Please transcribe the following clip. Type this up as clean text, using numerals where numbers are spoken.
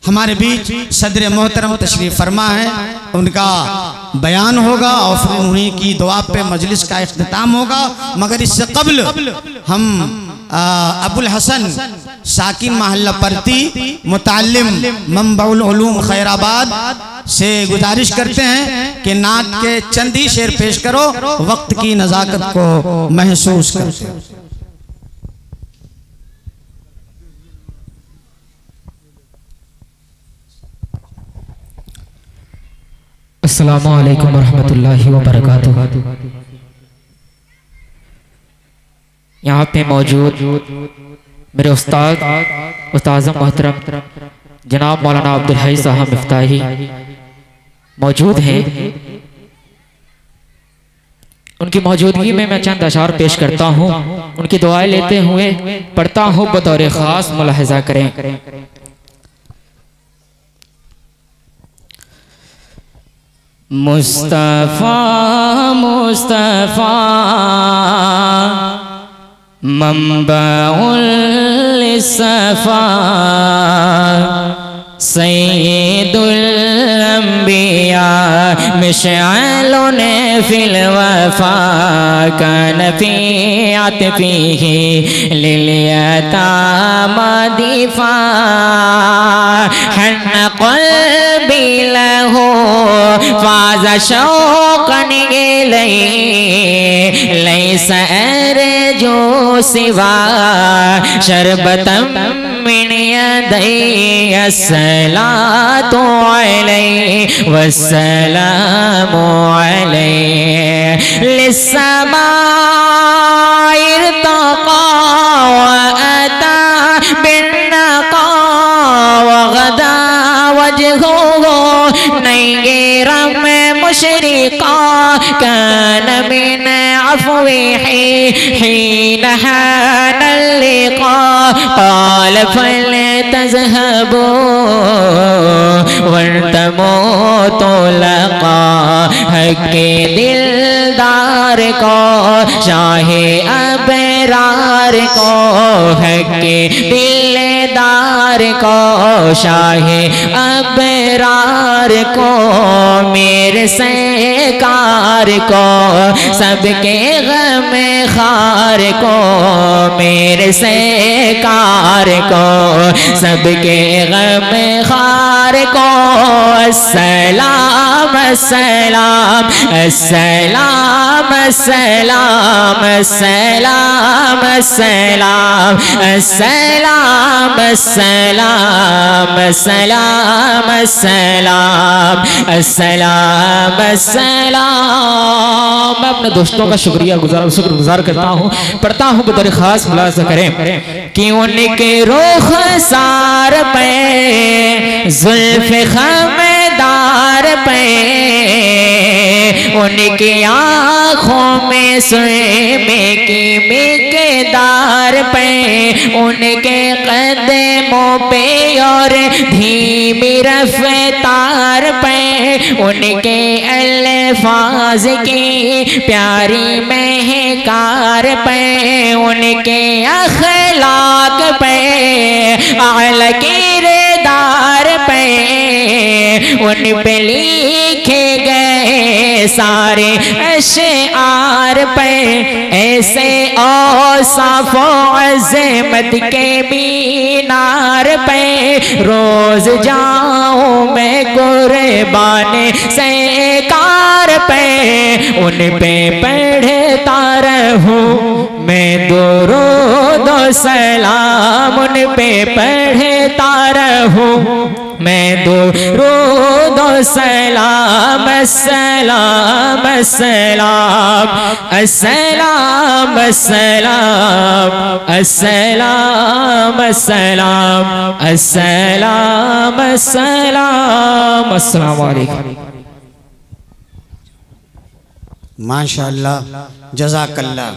हमारे बीच सदर मोहतरम तशरीफ़ फरमा है, उनका बयान होगा और फिर उन्हीं की दुआ पे मजलिस का इख्तिताम होगा। मगर इससे कबल हम अबुल हसन साकिन महल्ला परती मुतालिम मंबउल उलूम खैराबाद से गुजारिश करते हैं कि नात के चंद ही शेर पेश करो, वक्त की नज़ाकत को महसूस करते हैं। अस्सलामु अलैकुम वरहमतुल्लाहि वबरकातुहू। यहाँ पे मौजूद मेरे उस्ताद मोहतरम जनाब मौलाना अब्दुल हई साहब मिफ्ताही मौजूद हैं। उनकी मौजूदगी में मैं चंद अशार पेश करता हूँ, उनकी दुआएं लेते हुए पढ़ता हूँ, बतौर ख़ास मुलाहिज़ा करें। मुस्तफ़ा मुस्तफ़ा मंबउल सफ़ा सय्यदुल अंबिया मिशअलुन फिल वफ़ा कनफ़ियत फ़ीही लिल यतामा दिफ़ा हन क़ल्बी लहू फ़ाज़ शौक़न इलैहि लैस अर्जू सिवा शरबतम मिन यदैहि अस्सलातु अलैहि वस्सलामु अलैहि लिस्समा इर्तक़ा व अता बिन्नक़ा व गदा वजहुहु नय्यरम मुशरिक़ा कान मिन अफ़्विही हीन हानल लिक़ा क़ाल फलतज़हबू वन्तमूतु लक़ा हक़्क़े दिलदार को शाहे अबरार को हक़्क़े दिलदार को शाहे अबरार को मेरे सरकार को सबके गम खार को मेरे सरकार को सबके गम खार को अस्सलाम अस्सलाम अस्सलाम अस्सलाम अस्सलाम अस्सलाम अस्सलाम अस्सलाम अस्सलाम अस्सलाम अस्सलाम अस्सलाम। मैं अपने दोस्तों का शुक्रगुजार करता हूँ, पढ़ता हूँ, बतौर खास मुलाहिज़ा करें कि उनके रुख़सार पे ज़ुल्फ़े ख़मदार पे उनकी आँखों में सुरमे की मिक़दार पे उनके कदमों पे और धीमी रफ़्तार पे उनके अल्फाज की प्यारी महकार पे उनके अखलाक पे आला किरदार पे उन पे लिखे गए सारे अशआर पे ऐसे औसाफ अज़मत के मीनार पे रोज जाऊं मैं कुर्बान सरकार पे उन पे पढ़ता रहूं मैं दुरूद सलाम उन पे पढ़ता रहूं मैं दुरूद सलाम अस्सलाम अस्सलाम अस्सलाम अस्सलाम अस्सलाम अस्सलाम अस्सलाम अस्सलाम। अस्सलामु अलैकुम। माशाअल्लाह, जज़ाकल्लाह।